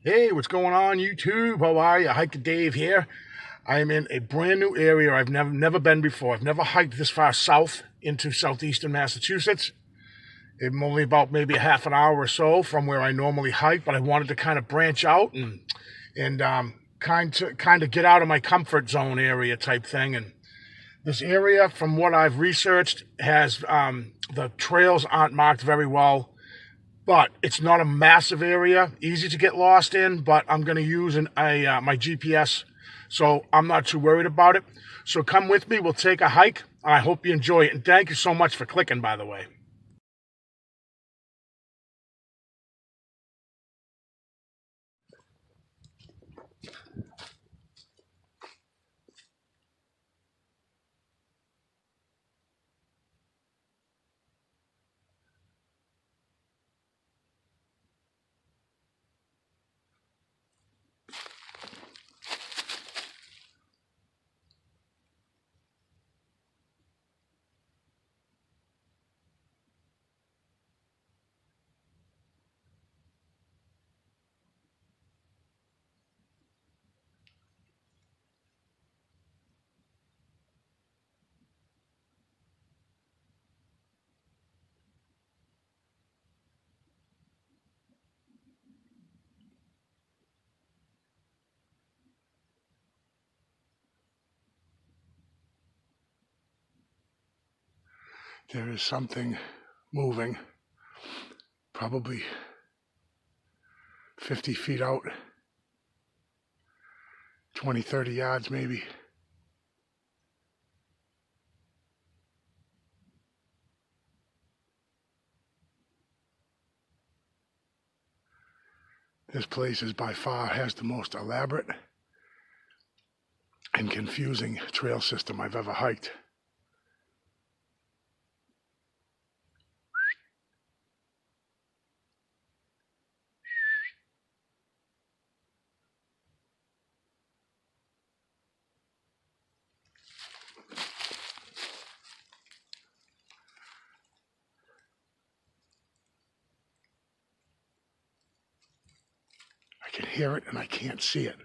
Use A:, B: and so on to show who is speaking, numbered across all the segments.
A: Hey, what's going on, YouTube? How are you? Hiker Dave here. I am in a brand new area I've never been before. I've never hiked this far south into southeastern Massachusetts. I'm only about maybe a half an hour or so from where I normally hike, but I wanted to kind of branch out and kind of get out of my comfort zone area type thing. And this area, from what I've researched, has the trails aren't marked very well, but it's not a massive area, easy to get lost in, but I'm going to use my GPS, so I'm not too worried about it. So come with me, we'll take a hike. I hope you enjoy it, and thank you so much for clicking, by the way. There is something moving, probably 50 feet out, 20, 30 yards maybe. This place is by far has the most elaborate and confusing trail system I've ever hiked. I can hear it and I can't see it.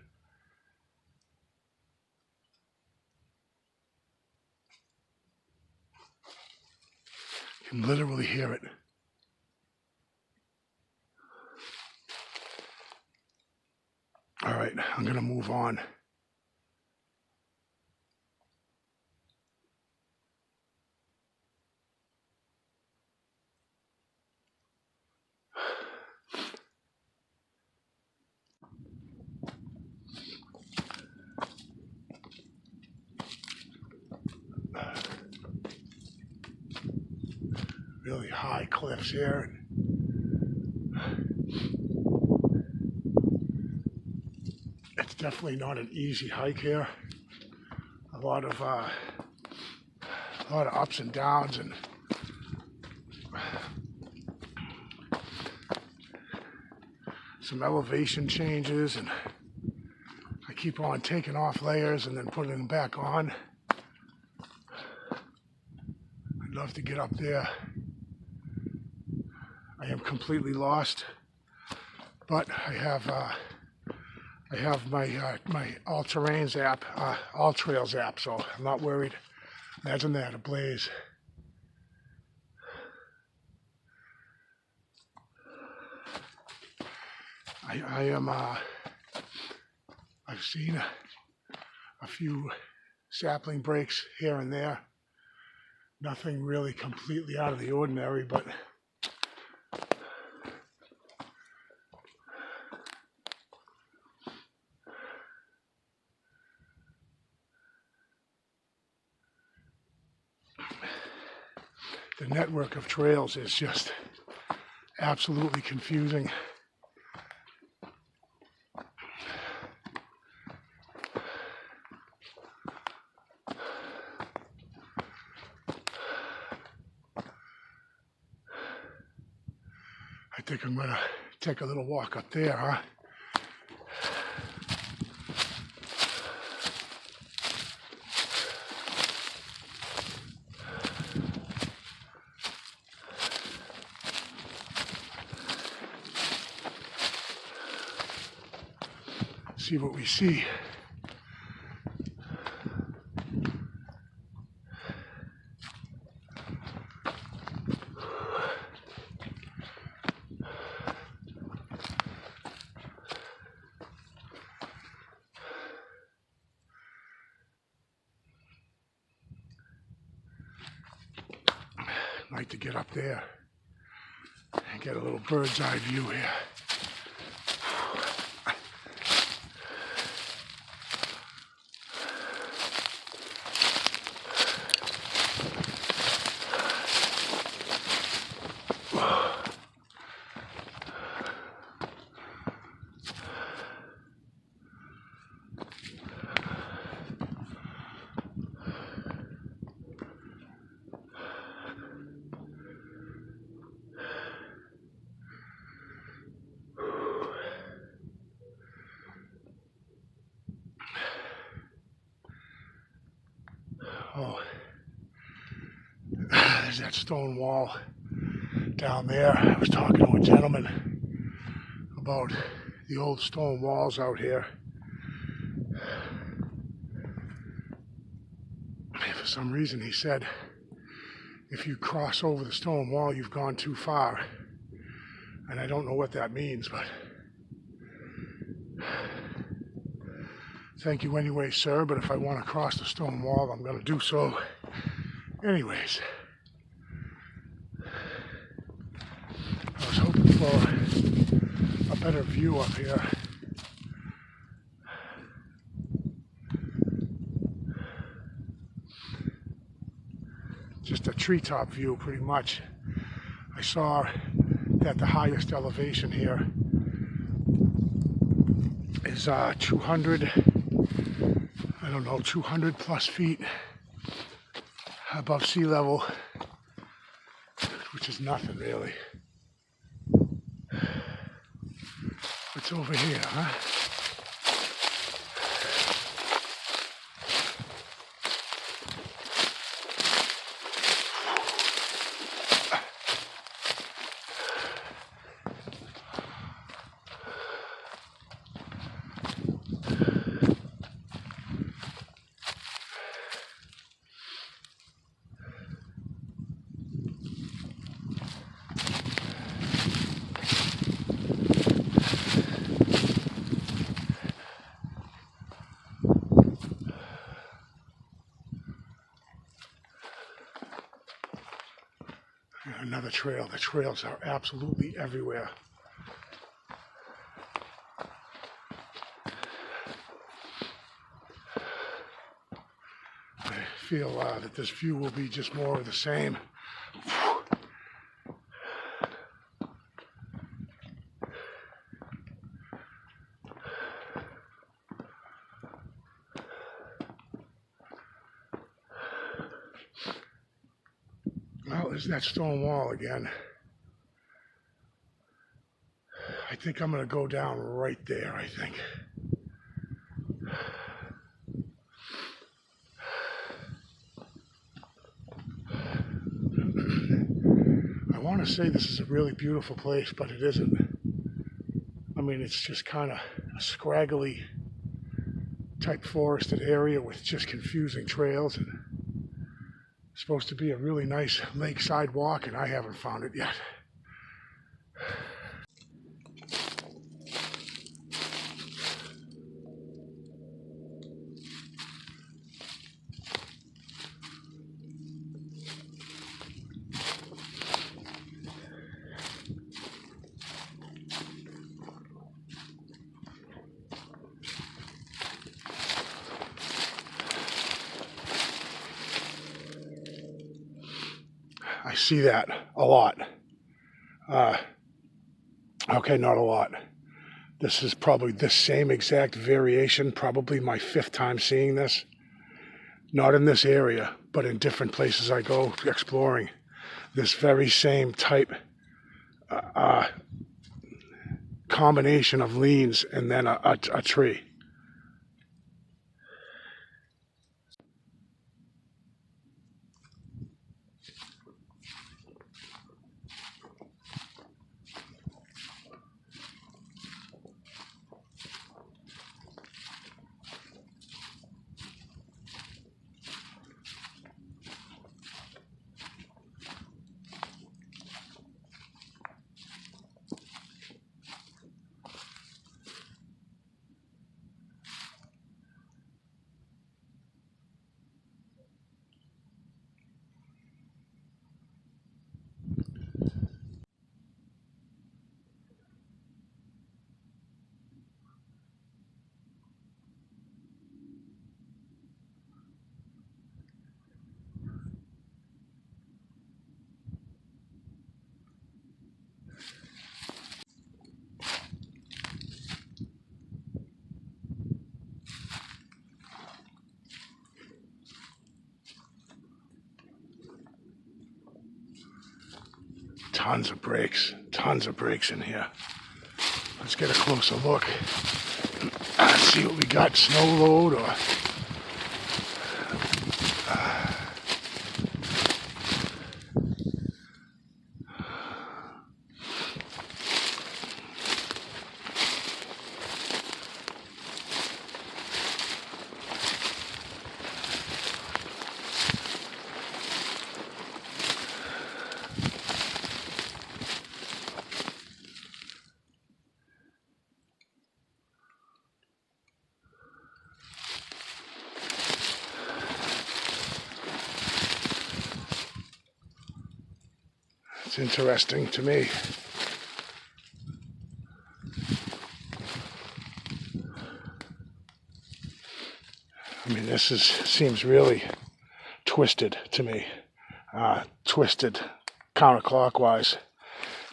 A: I can literally hear it. All right, I'm going to move on. Really high cliffs here. It's definitely not an easy hike here. A lot of ups and downs and some elevation changes, and I keep on taking off layers and then putting them back on. I'd love to get up there. I am completely lost, but I have my All Terrains app, All Trails app, so I'm not worried. Imagine that, a blaze. I've seen a few sapling breaks here and there. Nothing really completely out of the ordinary, but the network of trails is just absolutely confusing. I think I'm gonna take a little walk up there, huh? see what we see. I'd like to get up there and get a little bird's eye view here. Oh, there's that stone wall down there. I was talking to a gentleman about the old stone walls out here. For some reason, he said, if you cross over the stone wall, you've gone too far. And I don't know what that means, but thank you anyway, sir, but if I want to cross the stone wall, I'm going to do so. Anyways, I was hoping for a better view up here. Just a treetop view, pretty much. I saw that the highest elevation here is 200 plus feet above sea level, which is nothing really. What's over here, huh? Another trail. The trails are absolutely everywhere. I feel that this view will be just more of the same. Well, there's that stone wall again. I think I'm going to go down right there, I think. I want to say this is a really beautiful place, but it isn't. I mean, it's just kind of a scraggly type forested area with just confusing trails, and it's supposed to be a really nice lakeside walk, and I haven't found it yet. I see that a lot. Okay, not a lot. This is probably the same exact variation, probably my 5th time seeing this. Not in this area, but in different places I go exploring. This very same type combination of leans and then a tree. tons of brakes in here. Let's get a closer look. See what we got, snow load or... It's interesting to me. I mean, this seems really twisted to me. Twisted counterclockwise,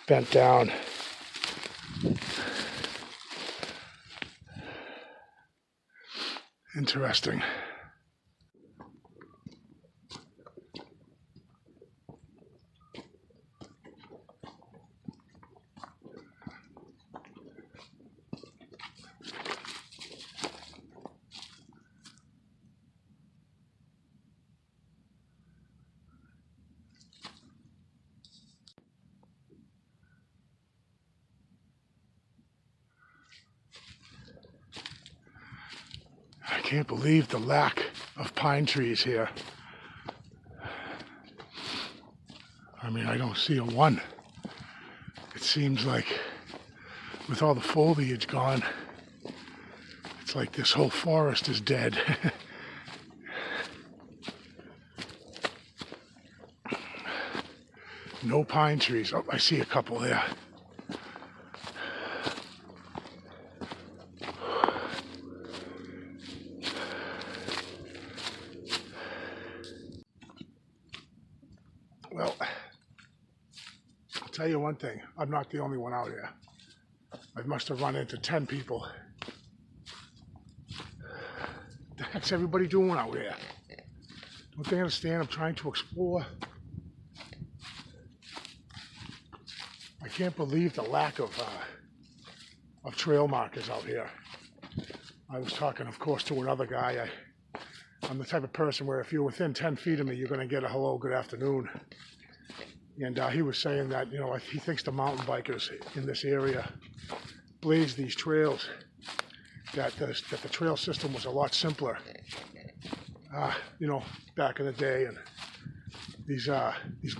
A: bent down. Interesting. I can't believe the lack of pine trees here. I mean, I don't see a one. It seems like with all the foliage gone, it's like this whole forest is dead. No pine trees. Oh, I see a couple there. Well, I'll tell you one thing. I'm not the only one out here. I must have run into 10 people. The heck's everybody doing out here? Don't they understand I'm trying to explore? I can't believe the lack of trail markers out here. I was talking, of course, to another guy. I'm the type of person where if you're within 10 feet of me, you're going to get a hello, good afternoon. And he was saying that, he thinks the mountain bikers in this area blazed these trails, that the trail system was a lot simpler, back in the day. And these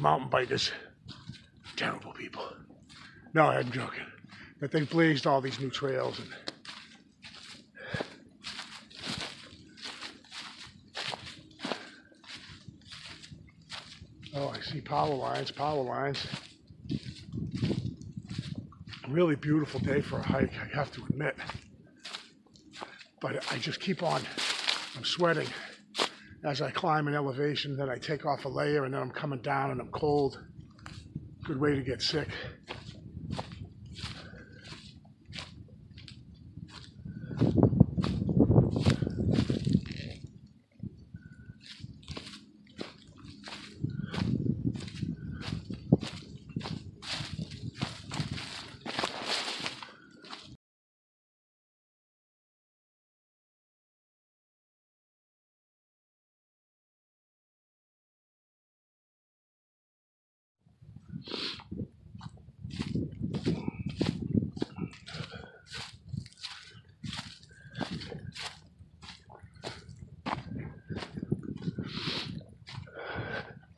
A: mountain bikers, terrible people. No, I'm joking. That they blazed all these new trails. And oh, I see power lines. Really beautiful day for a hike, I have to admit. But I just keep on, I'm sweating as I climb an elevation, then I take off a layer, and then I'm coming down and I'm cold. Good way to get sick.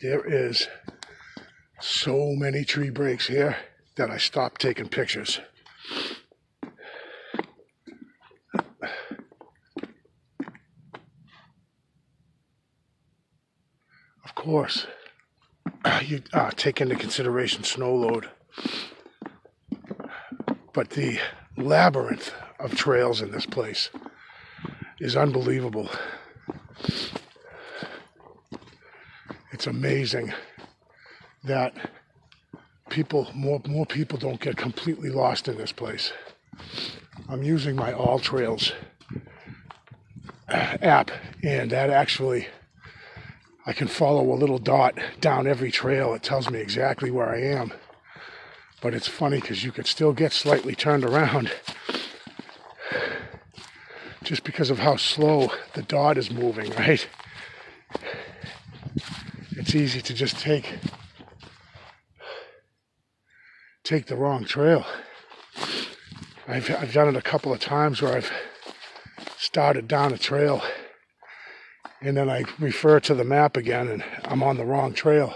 A: There is so many tree breaks here that I stopped taking pictures. Of course, you take into consideration snow load, but the labyrinth of trails in this place is unbelievable. It's amazing that more people don't get completely lost in this place. I'm using my All Trails app, and that actually, I can follow a little dot down every trail. It tells me exactly where I am. But it's funny because you could still get slightly turned around just because of how slow the dot is moving, right? It's easy to just take the wrong trail. I've done it a couple of times where I've started down a trail and then I refer to the map again and I'm on the wrong trail.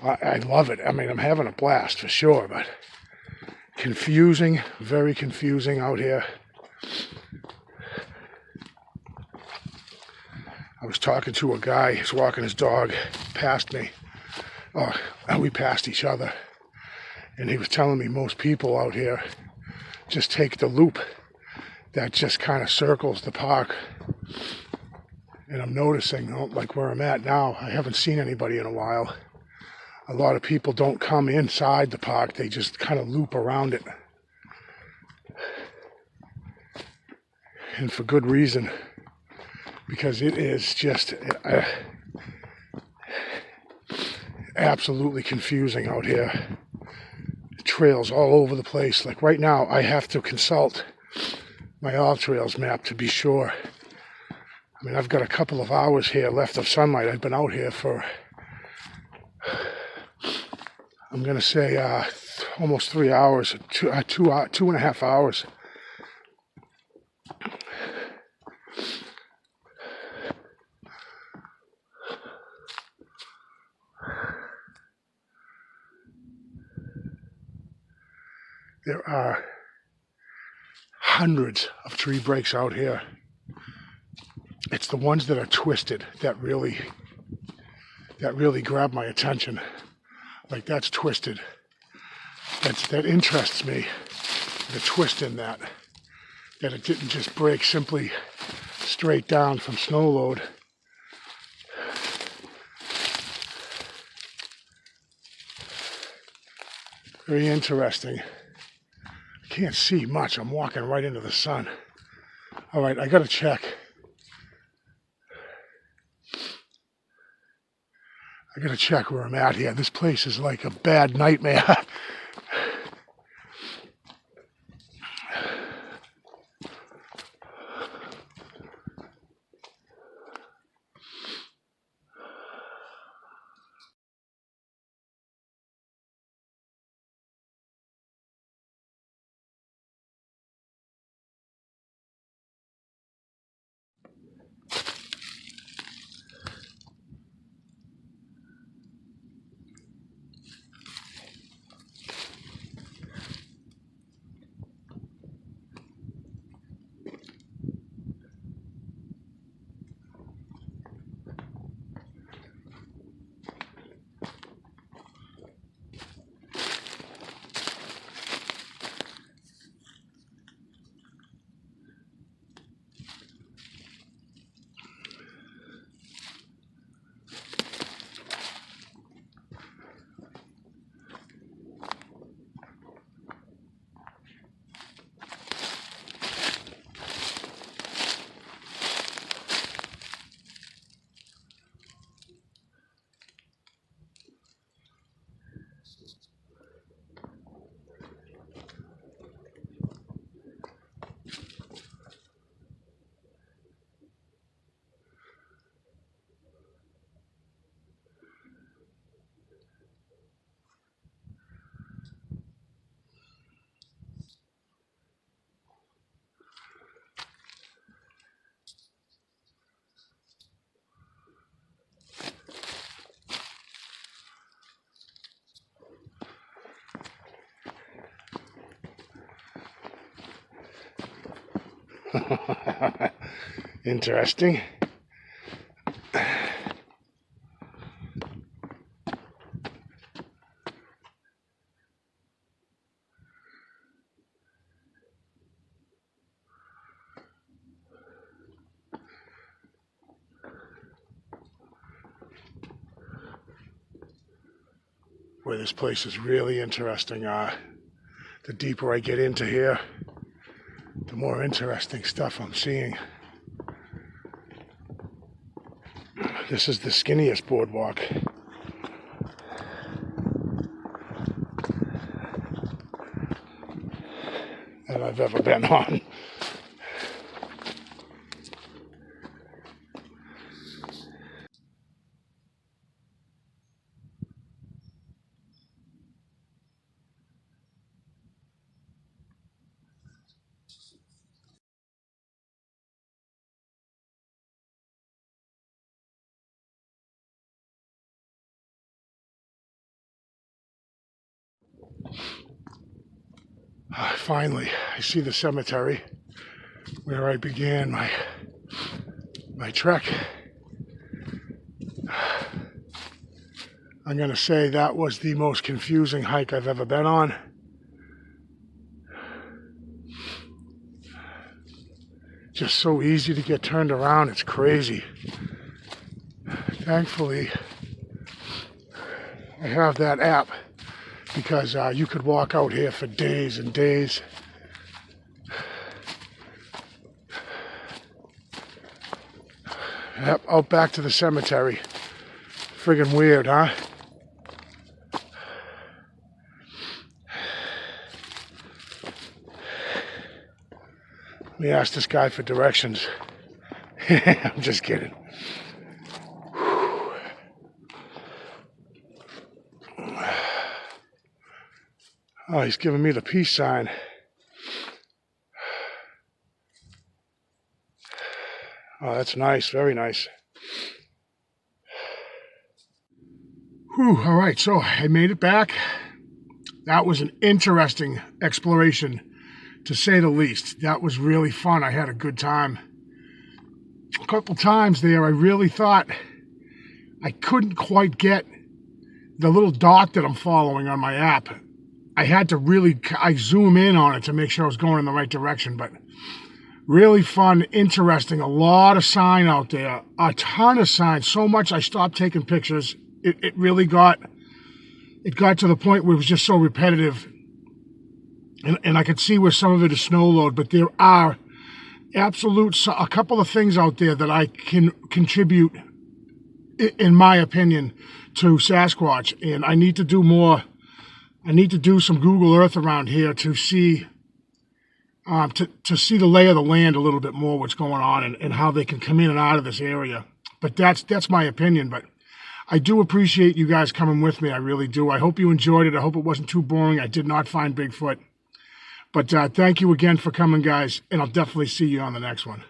A: I love it. I mean, I'm having a blast for sure, but confusing, very confusing out here. I was talking to a guy, he's walking his dog past me. And we passed each other. And he was telling me most people out here just take the loop that just kind of circles the park. And I'm noticing, like where I'm at now, I haven't seen anybody in a while. A lot of people don't come inside the park, they just kind of loop around it. And for good reason, because it is just absolutely confusing out here. Trails all over the place. Like right now, I have to consult my All Trails map to be sure. I mean, I've got a couple of hours here left of sunlight. I've been out here for, I'm going to say almost 3 hours, two and a half hours. There are hundreds of tree breaks out here. It's the ones that are twisted that really grab my attention. Like that's twisted. That interests me. The twist in that it didn't just break simply straight down from snow load. Very interesting. Can't see much. I'm walking right into the sun. All right, I gotta check. I gotta check where I'm at here. This place is like a bad nightmare. Interesting. Where this place is really interesting. The deeper I get into here, the more interesting stuff I'm seeing. This is the skinniest boardwalk. that I've ever been on. Finally, I see the cemetery where I began my trek. I'm going to say that was the most confusing hike I've ever been on. Just so easy to get turned around, it's crazy. Thankfully, I have that app because you could walk out here for days and days. Yep, out back to the cemetery. Friggin' weird, huh? Let me ask this guy for directions. I'm just kidding. Oh, he's giving me the peace sign. Oh, that's nice. Very nice. Whew, all right, so I made it back. That was an interesting exploration, to say the least. That was really fun. I had a good time. A couple times there, I really thought I couldn't quite get the little dot that I'm following on my app. I had to I zoom in on it to make sure I was going in the right direction, but really fun, interesting, a lot of sign out there, a ton of signs, so much I stopped taking pictures. It really got to the point where it was just so repetitive, and I could see where some of it is snow load, but there are a couple of things out there that I can contribute, in my opinion, to Sasquatch, and I need to do more. I need to do some Google Earth around here to see see the lay of the land a little bit more, what's going on, and how they can come in and out of this area. But that's my opinion. But I do appreciate you guys coming with me. I really do. I hope you enjoyed it. I hope it wasn't too boring. I did not find Bigfoot. But thank you again for coming, guys, and I'll definitely see you on the next one.